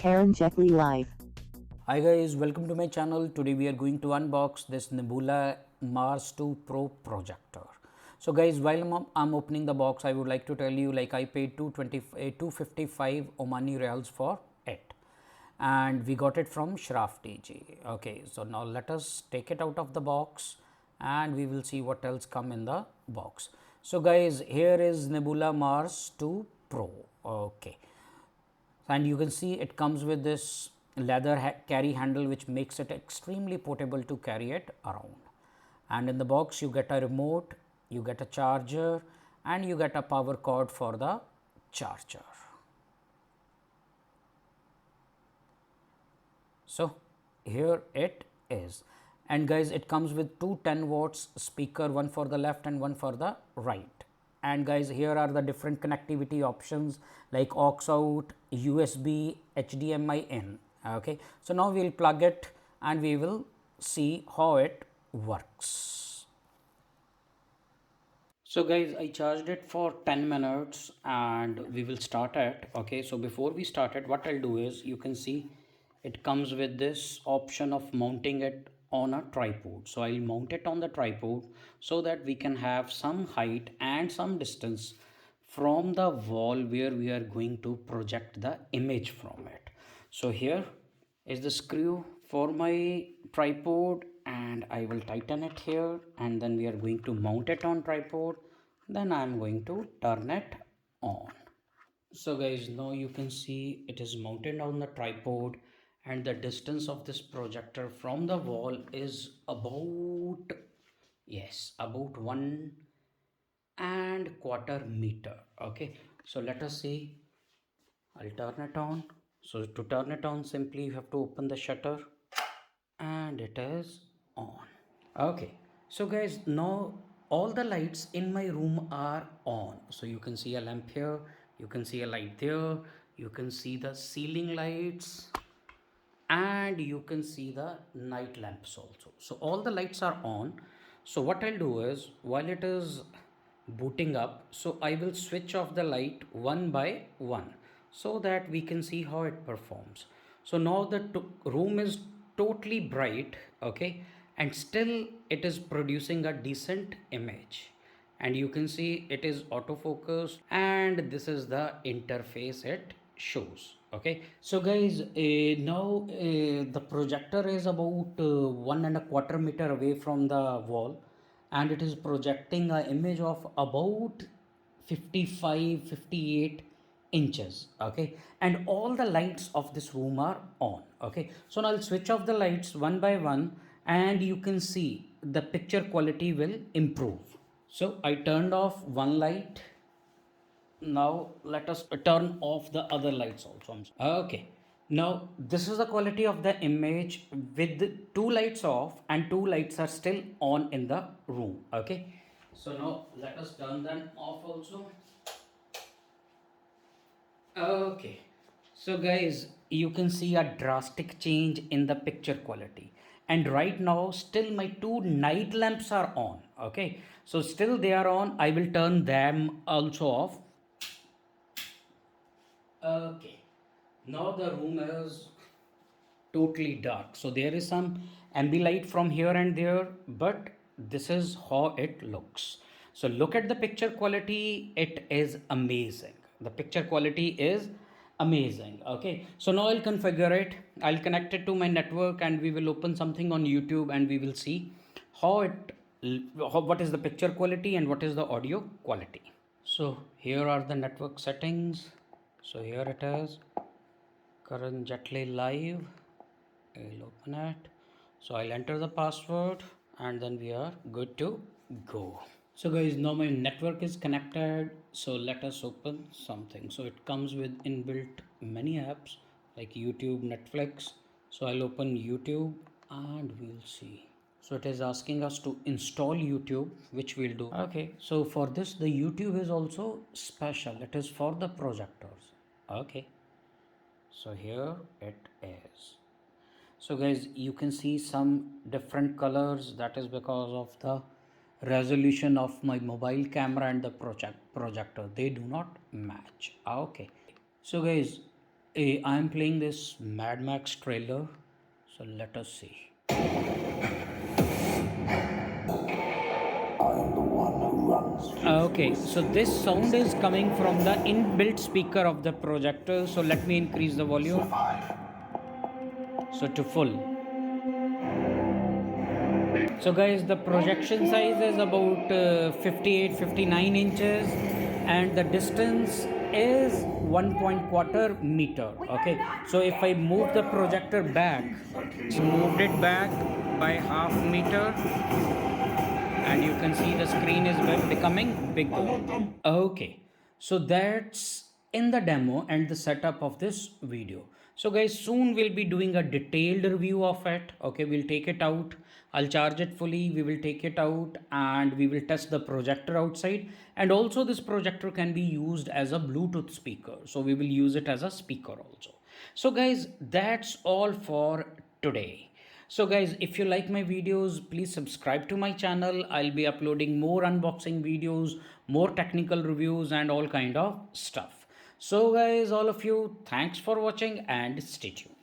karanjetlilive. Hi guys, welcome to my channel. Today we are going to unbox this Nebula Mars 2 Pro projector. So guys, while I'm opening the box, I would like to tell you like I paid 255 Omani Reals for it, and we got it from Shraf TG. Okay, so now let us take it out of the box and we will see what else come in the box. So guys, here is Nebula Mars 2 Pro. Okay, and you can see it comes with this leather carry handle which makes it extremely portable to carry it around. And in the box you get a remote, you get a charger, and you get a power cord for the charger. So here it is, and guys, it comes with two 10 watts speaker, one for the left and one for the right. And guys, here are the different connectivity options like aux out, USB, HDMI in. Okay, so now we will plug it and we will see how it works. So guys, I charged it for 10 minutes and we will start it. Okay, so before we start it, what I'll do is, you can see it comes with this option of mounting it on a tripod. So I'll mount it on the tripod so that we can have some height and some distance from the wall where we are going to project the image from it. So here is the screw for my tripod, and I will tighten it here, and then we are going to mount it on tripod. Then I am going to turn it on. So guys, now you can see it is mounted on the tripod, and the distance of this projector from the wall is about, yes, about 1.25 meter. Okay, so let us see. I'll turn it on. So to turn it on, simply you have to open the shutter and it is on. Okay, so guys, now all the lights in my room are on. So you can see a lamp here, you can see a light there, you can see the ceiling lights, and you can see the night lamps also. So all the lights are on. So what I'll do is, while it is booting up, so I will switch off the light one by one so that we can see how it performs. So now the room is totally bright, okay, and still it is producing a decent image. And you can see it is autofocus, and this is the interface it shows. Okay, so guys, now the projector is about 1.25 meter away from the wall, and it is projecting an image of about 55-58 inches. Okay, and all the lights of this room are on. Okay, so now I'll switch off the lights one by one, and you can see the picture quality will improve. So I turned off one light. Now let us turn off the other lights also. Okay, now this is the quality of the image with the two lights off and two lights are still on in the room. Okay, so now let us turn them off also. Okay, so guys, you can see a drastic change in the picture quality, and right now still my two night lamps are on. Okay, so still they are on. I will turn them also off. Okay, now the room is totally dark. So there is some ambilight from here and there, but this is how it looks. So look at the picture quality, it is amazing. The picture quality is amazing. Okay, so now I'll configure it, I'll connect it to my network, and we will open something on YouTube and we will see how what is the picture quality and what is the audio quality. So here are the network settings. So here it is, karanjetlilive. I'll open it. So I'll enter the password and then we are good to go. So guys, now my network is connected. So let us open something. So it comes with inbuilt many apps like YouTube, Netflix. So I'll open YouTube and we'll see. So it is asking us to install YouTube, which we'll do. Okay, so for this the YouTube is also special. It is for the projectors. Okay, so here it is. So guys, you can see some different colors. That is because of the resolution of my mobile camera and the projector. They do not match. Okay, so guys, I am playing this Mad Max trailer, so let us see. Okay, so this sound is coming from the inbuilt speaker of the projector. So let me increase the volume. So to full. So guys, the projection size is about 58-59 inches, and the distance is 1.25 meter. Okay, so if I move the projector back, moved it back by half meter, and you can see the screen is becoming bigger. Okay, so that's in the demo and the setup of this video. So guys, soon we'll be doing a detailed review of it. Okay, we'll take it out, I'll charge it fully, we will take it out, and we will test the projector outside. And also this projector can be used as a Bluetooth speaker, so we will use it as a speaker also. So guys, that's all for today. So guys, if you like my videos, please subscribe to my channel. I'll be uploading more unboxing videos, more technical reviews, and all kind of stuff. So guys, all of you, thanks for watching and stay tuned.